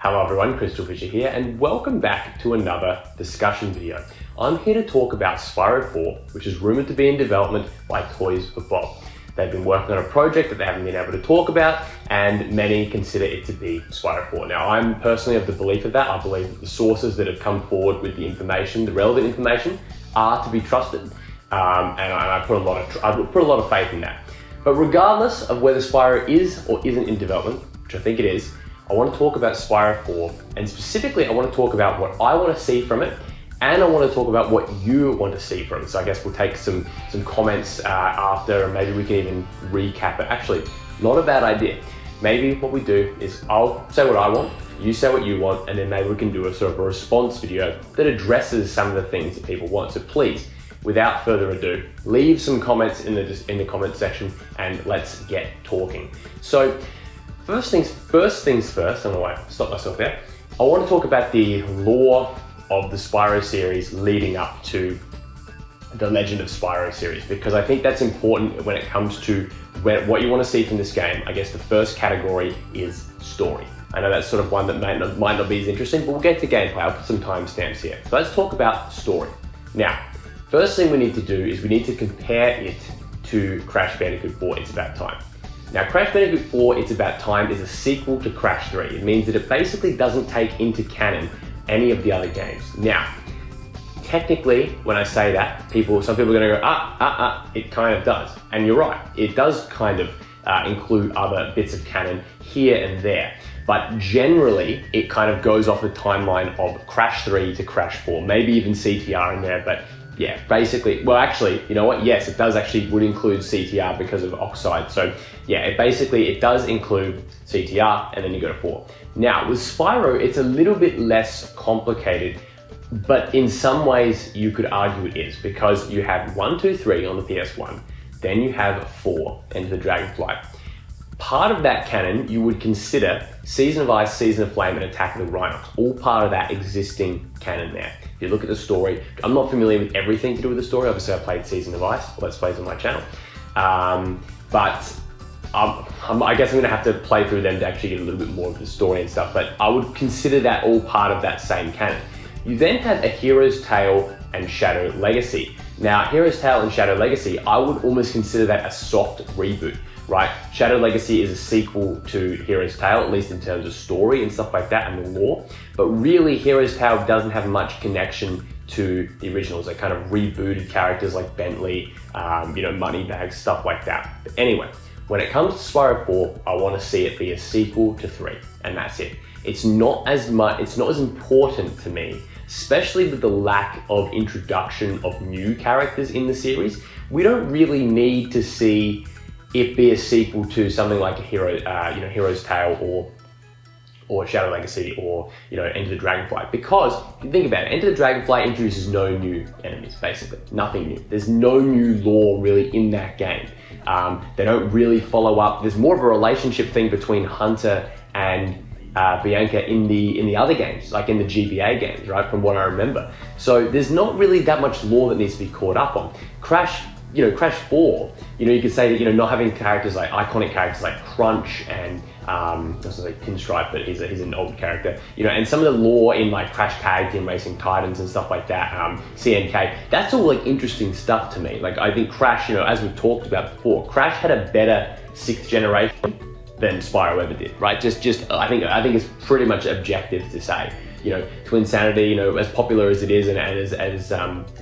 Hello everyone, CrystalFissure here, and welcome back to another discussion video. I'm here to talk about Spyro 4, which is rumored to be in development by Toys for Bob. They've been working on a project that they haven't been able to talk about, and many consider it to be Spyro 4. Now, I'm personally of the belief of that. I believe that the sources that have come forward with the information, the relevant information, are to be trusted, and I put a lot of faith in that. But regardless of whether Spyro is or isn't in development, which I think it is, I want to talk about Spyro 4, and specifically I want to talk about what I want to see from it, and I want to talk about what you want to see from it. So I guess we'll take some comments after, and maybe we can even recap it. Actually, not a bad idea. Maybe what we do is I'll say what I want, you say what you want, and then maybe we can do a sort of a response video that addresses some of the things that people want. So please, without further ado, leave some comments in the comment section and let's get talking. So first things first, I'm gonna stop myself there. I want to talk about the lore of the Spyro series leading up to the Legend of Spyro series, because I think that's important when it comes to what you want to see from this game. I guess the first category is story. I know that's sort of one that might not be as interesting, but we'll get to gameplay. I'll put some timestamps here. So let's talk about story. Now, first thing we need to do is we need to compare it to Crash Bandicoot 4, It's About Time. Now, Crash Bandicoot 4, It's About Time is a sequel to Crash 3. It means that it basically doesn't take into canon any of the other games. Now, technically, when I say that, some people are gonna go, it kind of does. And you're right, it does kind of include other bits of canon here and there. But generally, it kind of goes off the timeline of Crash 3 to Crash 4, maybe even CTR in there, but yeah, basically, well actually, you know what? Yes, it would include CTR because of Oxide. So yeah, it does include CTR, and then you go to 4. Now, with Spyro, it's a little bit less complicated, but in some ways you could argue it is, because you have 1, 2, 3 on the PS1, then you have 4, Enter the Dragonflight. Part of that canon you would consider Season of Ice, Season of Flame, and Attack of the Rhinox, all part of that existing canon there. If you look at the story, I'm not familiar with everything to do with the story. Obviously, I played Season of Ice, Let's Plays on my channel. I guess I'm gonna have to play through them to actually get a little bit more of the story and stuff, but I would consider that all part of that same canon. You then have A Hero's Tale and Shadow Legacy. Now, Hero's Tale and Shadow Legacy, I would almost consider that a soft reboot, right? Shadow Legacy is a sequel to Hero's Tale, at least in terms of story and stuff like that and the lore, but really Hero's Tale doesn't have much connection to the originals. They kind of rebooted characters like Bentley, Moneybags, stuff like that. But anyway, when it comes to Spyro 4, I want to see it be a sequel to 3, and that's it. It's not as important to me, especially with the lack of introduction of new characters in the series. We don't really need to see it be a sequel to something like a Hero's Tale or Shadow Legacy or Enter the Dragonflight, because if you think about it, Enter the Dragonflight introduces no new enemies, basically nothing new. There's no new lore really in that game. They don't really follow up. There's more of a relationship thing between Hunter and Bianca in the other games, like in the GBA games, right? From what I remember. So there's not really that much lore that needs to be caught up on. Crash 4, you could say that, not having characters like iconic characters like Crunch and I was gonna say Pinstripe, but he's an old character, and some of the lore in like Crash Tag Team Racing Titans and stuff like that, CNK, that's all like interesting stuff to me. Like I think Crash, as we've talked about before, Crash had a better 6th generation than Spyro ever did, right? I think it's pretty much objective to say, Twinsanity, as popular as it is and as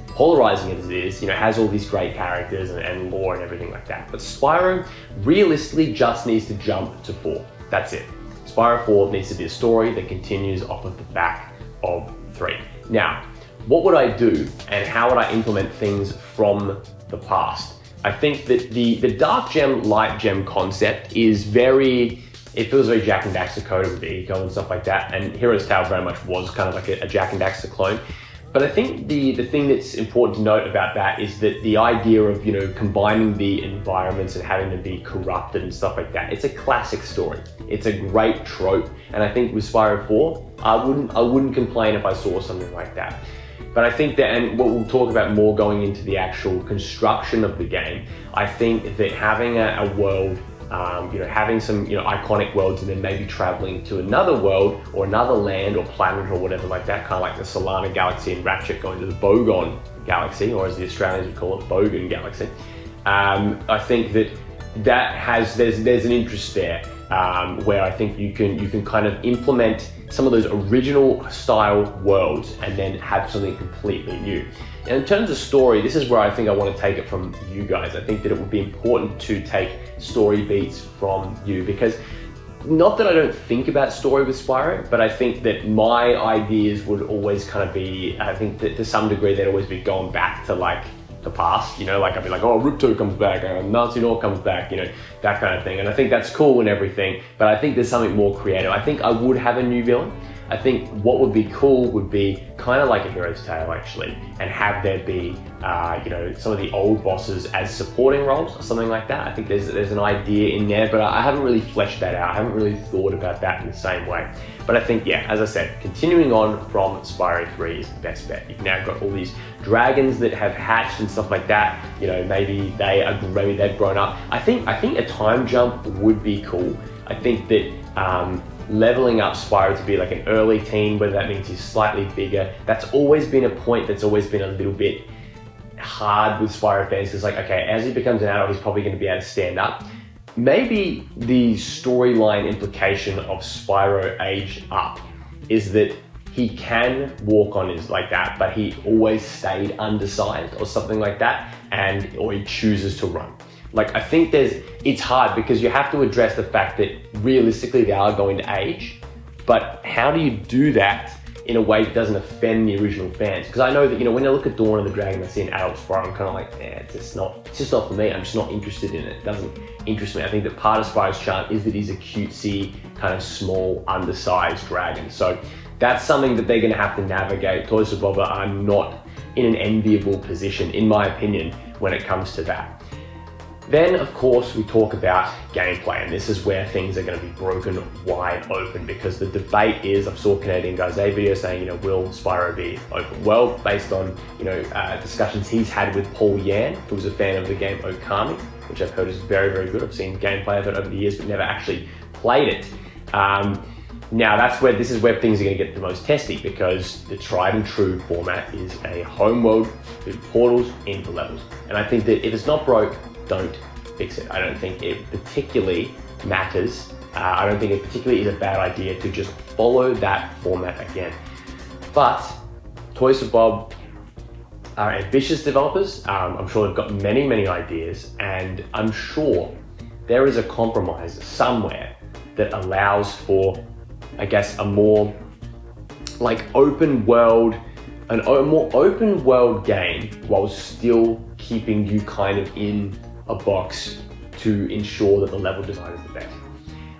polarizing as it is, has all these great characters and lore and everything like that. But Spyro realistically just needs to jump to 4. That's it. Spyro 4 needs to be a story that continues off of the back of 3. Now, what would I do and how would I implement things from the past? I think that the Dark Gem, Light Gem concept is it feels very Jak and Daxter coded with the eco and stuff like that, and Hero's Tale very much was kind of like a Jak and Daxter clone. But I think the thing that's important to note about that is that the idea of, combining the environments and having them be corrupted and stuff like that, it's a classic story. It's a great trope. And I think with Spyro 4, I wouldn't complain if I saw something like that. But I think that, and what we'll talk about more going into the actual construction of the game, I think that having a world having some iconic worlds, and then maybe traveling to another world or another land or planet or whatever like that, kind of like the Solana Galaxy and Ratchet going to the Bogon Galaxy, or as the Australians would call it, Bogan Galaxy. I think that there's an interest there, where I think you can kind of implement some of those original style worlds and then have something completely new. And in terms of story, this is where I think I want to take it from you guys. I think that it would be important to take story beats from you, because not that I don't think about story with Spyro, but I think that my ideas would always kind of be, I think that to some degree they'd always be going back to like the past, like I'd be like, oh, Ripto comes back, Nazi Nor comes back, that kind of thing. And I think that's cool and everything, but I think there's something more creative. I think I would have a new villain. I think what would be cool would be kind of like a Hero's Tale actually, and have there be, some of the old bosses as supporting roles or something like that. I think there's an idea in there, but I haven't really fleshed that out. I haven't really thought about that in the same way. But I think, yeah, as I said, continuing on from Spyro 3 is the best bet. You've now got all these dragons that have hatched and stuff like that. Maybe they've grown up. I think a time jump would be cool. I think that leveling up Spyro to be like an early teen, whether that means he's slightly bigger, that's always been a point that's always been a little bit hard with Spyro fans, because okay, as he becomes an adult, he's probably going to be able to stand up. Maybe the storyline implication of Spyro aged up is that he can walk on his like that, but he always stayed undersized or something like that, or he chooses to run. I think it's hard because you have to address the fact that realistically they are going to age, but how do you do that in a way that doesn't offend the original fans? Because I know that, when I look at Dawn of the Dragon, I see an adult Spyro, I'm kind of like, it's just not for me. I'm just not interested in it. It doesn't interest me. I think that part of Spyro's charm is that he's a cutesy, kind of small, undersized dragon. So that's something that they're going to have to navigate. Toys for Bob are not in an enviable position, in my opinion, when it comes to that. Then, of course, we talk about gameplay, and this is where things are going to be broken wide open, because the debate is, I saw Canadian Guy's A video saying, will Spyro be open world, based on, discussions he's had with Paul Yan, who was a fan of the game Okami, which I've heard is very, very good. I've seen gameplay of it over the years, but never actually played it. Now this is where things are going to get the most testy, because the tried and true format is a home world with portals into levels. And I think that if it's not broke, don't fix it. I don't think it particularly matters. I don't think it particularly is a bad idea to just follow that format again. But Toys for Bob are ambitious developers. I'm sure they've got many, many ideas, and I'm sure there is a compromise somewhere that allows for, I guess, a more open world, a more open world game while still keeping you kind of in a box to ensure that the level design is the best.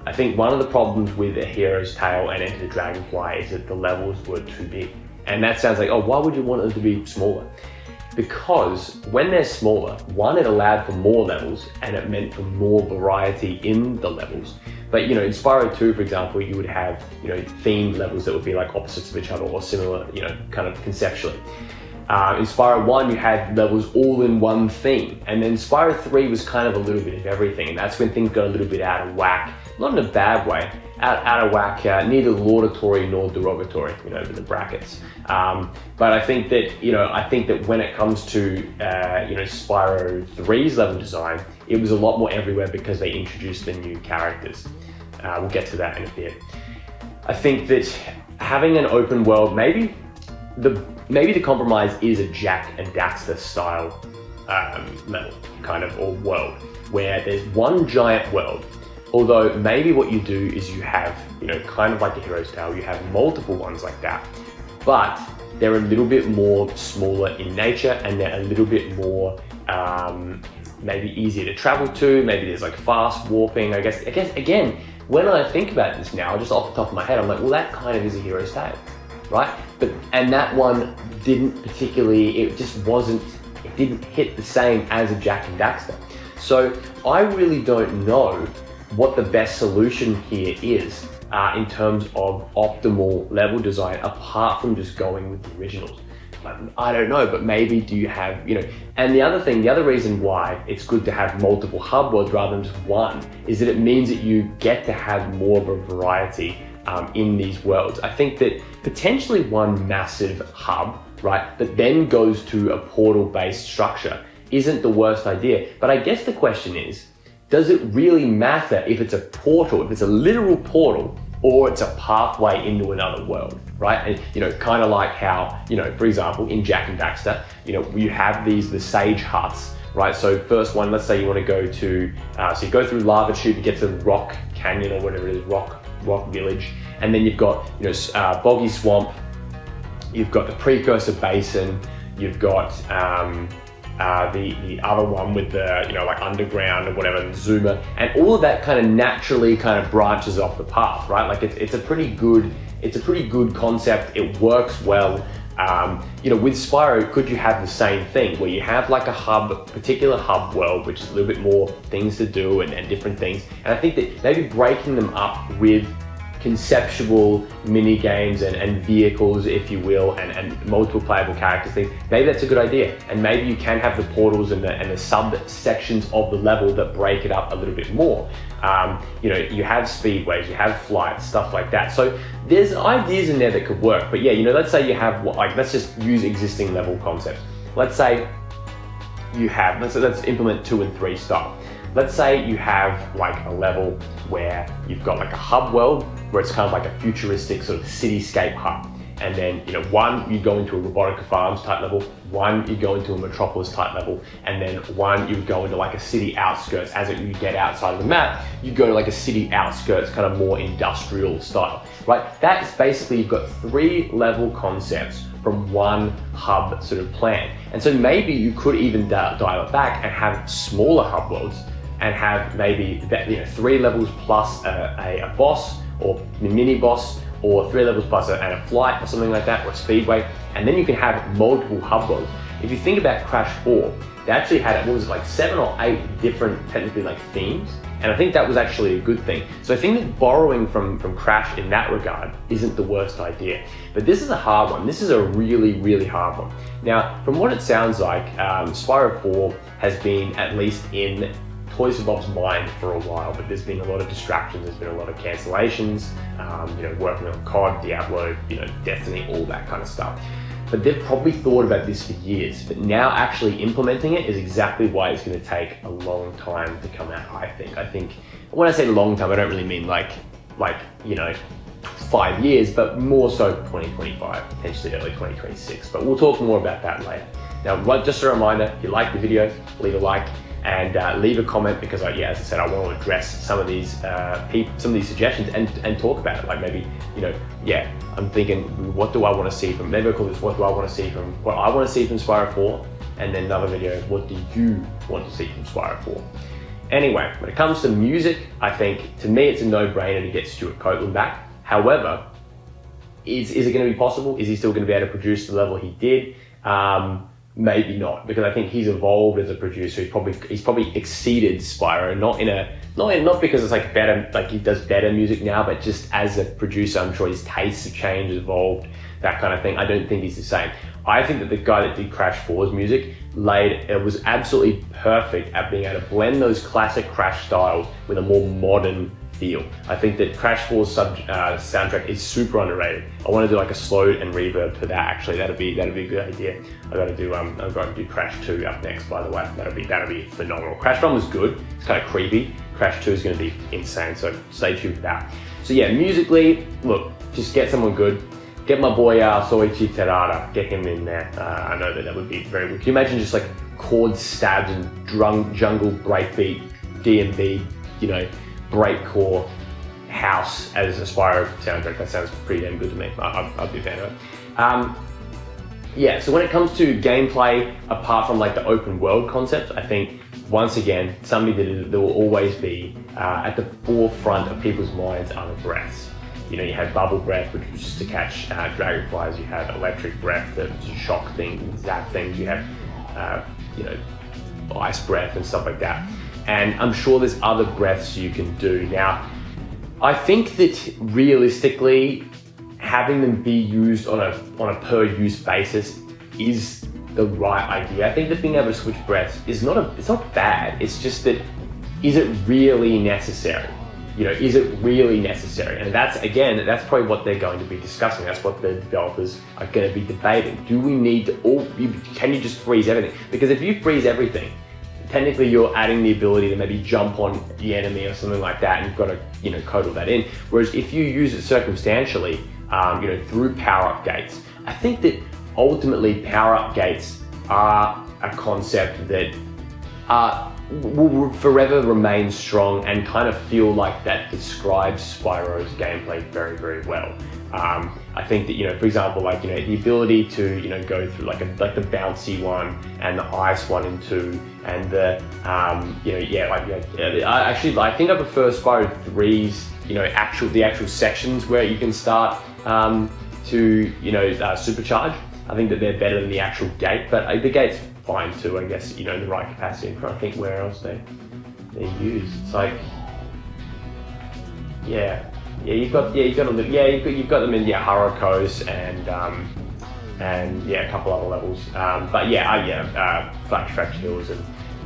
I think one of the problems with A Hero's Tale and Enter the Dragonfly is that the levels were too big. And that sounds like, oh, why would you want them to be smaller? Because when they're smaller, one, it allowed for more levels and it meant for more variety in the levels. But in Spyro 2, for example, you would have, themed levels that would be like opposites of each other or similar, kind of conceptually. In Spyro 1, you had levels all in one theme, and then Spyro 3 was kind of a little bit of everything, and that's when things got a little bit out of whack. Not in a bad way, out of whack, neither laudatory nor derogatory, in the brackets. But I think that, when it comes to, Spyro 3's level design, it was a lot more everywhere because they introduced the new characters. We'll get to that in a bit. I think that having an open world, maybe the compromise is a Jak and Daxter style level, kind of, or world, where there's one giant world. Although maybe what you do is you have, kind of like A Hero's Tale, you have multiple ones like that, but they're a little bit more smaller in nature, and they're a little bit more maybe easier to travel to. Maybe there's fast warping. I guess again, when I think about this now, just off the top of my head, I'm like, well, that kind of is A Hero's Tale, right? And that one didn't particularly, it didn't hit the same as a Jak and Daxter. So I really don't know what the best solution here is in terms of optimal level design, apart from just going with the originals. I don't know, but maybe do you have, and the other reason why it's good to have multiple hub worlds rather than just one is that it means that you get to have more of a variety in these worlds. I think that potentially one massive hub, right, that then goes to a portal-based structure isn't the worst idea. But I guess the question is, does it really matter if it's a portal, if it's a literal portal, or it's a pathway into another world, right? And kind of like how, for example, in Jak and Daxter, you have the sage huts, right? So first one, let's say you want to go to, so you go through Lava Tube, you get to Rock Canyon or whatever it is, Rock Village, and then you've got, Boggy Swamp, you've got the Precursor Basin, you've got the other one with the, like Underground or whatever, Zuma, and all of that kind of naturally kind of branches off the path, right? Like it's a pretty good concept. It works well. With Spyro, could you have the same thing where you have like a particular hub world, which is a little bit more things to do and different things. And I think that maybe breaking them up with conceptual mini games and vehicles, if you will, and multiple playable character things, maybe that's a good idea. And maybe you can have the portals and the subsections of the level that break it up a little bit more. You have speedways, you have flights, stuff like that. So there's ideas in there that could work. But yeah, let's say you have, let's just use existing level concepts. Let's say you have, let's implement 2 and 3 style. Let's say you have like a level where you've got like a hub world where it's kind of like a futuristic sort of cityscape hub. And then, one, you go into a Robotica Farms type level, one, you go into a Metropolis type level, and then one, you go into like a city outskirts. As you get outside of the map, you go to like a city outskirts, kind of more industrial style, right? That's basically, you've got 3 level concepts from one hub sort of plan. And so maybe you could even dial it back and have smaller hub worlds and have maybe 3 levels plus a boss or mini boss, or 3 levels plus and a flight or something like that, or a speedway, and then you can have multiple hub worlds. If you think about Crash 4, they actually had, 7 or 8 different technically like themes, and I think that was actually a good thing. So I think that borrowing from Crash in that regard isn't the worst idea. But this is a hard one. This is a really, really hard one. Now, from what it sounds like, Spyro 4 has been at least in Toys for Bob's mind for a while, but there's been a lot of distractions, there's been a lot of cancellations, working on COD, Diablo, Destiny, all that kind of stuff. But they've probably thought about this for years, but now actually implementing it is exactly why it's going to take a long time to come out, I think. When I say long time, I don't really mean like 5 years, but more so 2025, potentially early 2026. But we'll talk more about that later. Now, just a reminder, if you like the video, leave a like, and leave a comment, because as I said, I want to address some of these suggestions and talk about it. Like maybe, I'm thinking, what do I want to see from, maybe I'll call this, what do I want to see from, what I want to see from Spyro 4, and then another video, what do you want to see from Spyro 4? Anyway, when it comes to music, I think, to me, it's a no-brainer to get Stuart Copeland back. However, is it going to be possible? Is he still going to be able to produce the level he did? Maybe not, because I think he's evolved as a producer. He's probably exceeded Spyro, not because it's like better, like he does better music now, but just as a producer, I'm sure his tastes have changed, evolved, that kind of thing. I don't think he's the same. I think that the guy that did Crash 4's music was absolutely perfect at being able to blend those classic Crash styles with a more modern feel. I think that Crash 4's soundtrack is super underrated. I want to do like a slow and reverb for that. Actually, that'd be a good idea. I've got to do Crash 2 up next, by the way. That'll be phenomenal. Crash 1 was good. It's kind of creepy. Crash 2 is going to be insane. So stay tuned for that. So yeah, musically, look, just get someone good. Get my boy Soichi Terada. Get him in there. I know that would be very good. Can you imagine just like chord stabs and jungle breakbeat, D&B, breakcore house as a Spyro soundtrack? That sounds pretty damn good to me. I'd be a fan of it. So when it comes to gameplay, apart from like the open world concept, I think once again, something that will always be at the forefront of people's minds are the breaths. You had bubble breath, which was just to catch dragonflies. You had electric breath, that shock things, zap things. You have ice breath and stuff like that. And I'm sure there's other breaths you can do. Now, I think that realistically, having them be used on a per use basis is the right idea. I think that being able to switch breaths is it's not bad. It's just that, is it really necessary? Is it really necessary? And that's probably what they're going to be discussing. That's what the developers are going to be debating. Do we need to can you just freeze everything? Because if you freeze everything, technically you're adding the ability to maybe jump on the enemy or something like that, and you've got to, code all that in. Whereas if you use it circumstantially, through power-up gates, I think that ultimately power-up gates are a concept that will forever remain strong and kind of feel like that describes Spyro's gameplay very, very well. I think that, for example, the ability to, go through like the bouncy one and the ice 1 and 2 and the, I think I prefer Spyro 3's, the actual sections where you can start to, supercharge. I think that they're better than the actual gate, but the gate's fine too, I guess, in the right capacity. I'm trying to think where else they're used. It's like, you've got them in Haruko's and a couple other levels. Flash Hills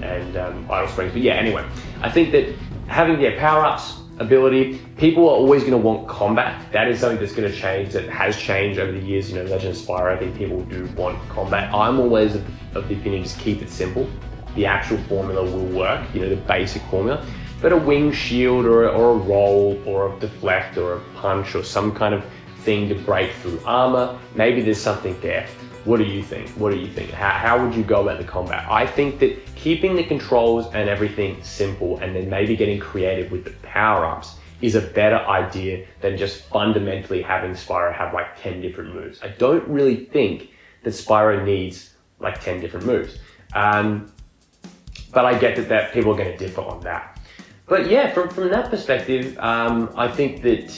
and Idle Springs. But anyway, I think that having power-ups ability, people are always going to want combat. That is something that's going to change, that has changed over the years. Legend of Spyro, I think people do want combat. I'm always of the opinion, just keep it simple. The actual formula will work, the basic formula. But a wing shield or a roll or a deflect or a punch or some kind of thing to break through armor, maybe there's something there. What do you think? How would you go about the combat? I think that keeping the controls and everything simple and then maybe getting creative with the power-ups is a better idea than just fundamentally having Spyro have 10 different moves. I don't really think that Spyro needs 10 different moves. But I get that people are going to differ on that. But from that perspective, I think that,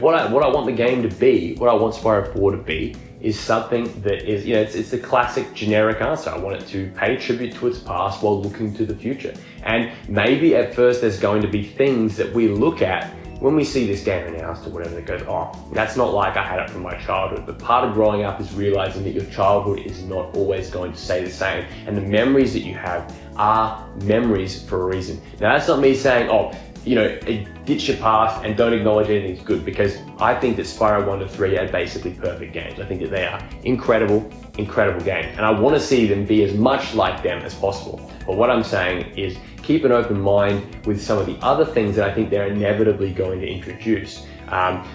what I want the game to be, what I want Spyro 4 to be, is something that is, it's the classic generic answer. I want it to pay tribute to its past while looking to the future. And maybe at first there's going to be things that we look at when we see this game announced or whatever that goes, oh, that's not like I had it from my childhood. But part of growing up is realizing that your childhood is not always going to stay the same. And the memories that you have are memories for a reason. Now that's not me saying, ditch your past and don't acknowledge anything's good, because I think that Spyro 1 to 3 are basically perfect games. I think that they are incredible games. And I want to see them be as much like them as possible. But what I'm saying is keep an open mind with some of the other things that I think they're inevitably going to introduce.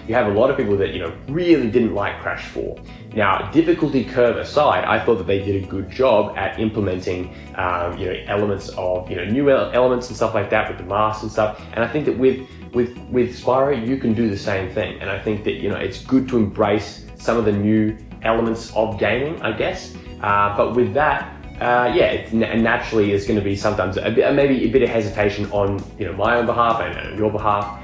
You have a lot of people that, really didn't like Crash 4. Now, difficulty curve aside, I thought that they did a good job at implementing, elements of, new elements and stuff like that with the masks and stuff. And I think that with Spyro, you can do the same thing. And I think that, it's good to embrace some of the new elements of gaming, I guess. But with that, naturally there's going to be sometimes maybe a bit of hesitation on, my own behalf and on your behalf.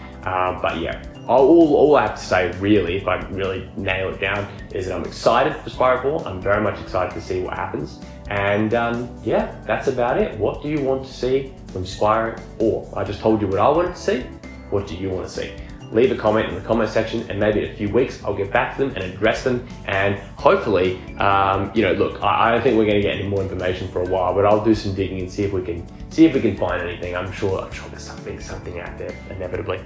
All I have to say, really, if I really nail it down, is that I'm excited for Spyro 4. I'm very much excited to see what happens. And that's about it. What do you want to see from Spyro 4? I just told you what I wanted to see. What do you want to see? Leave a comment in the comment section, and maybe in a few weeks I'll get back to them and address them. And hopefully, look, I don't think we're going to get any more information for a while, but I'll do some digging and see if we can find anything. I'm sure there's something out there inevitably.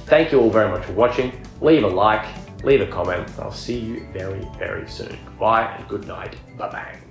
Thank you all very much for watching. Leave a like, leave a comment. I'll see you very, very soon. Bye and good night. Bye-bye.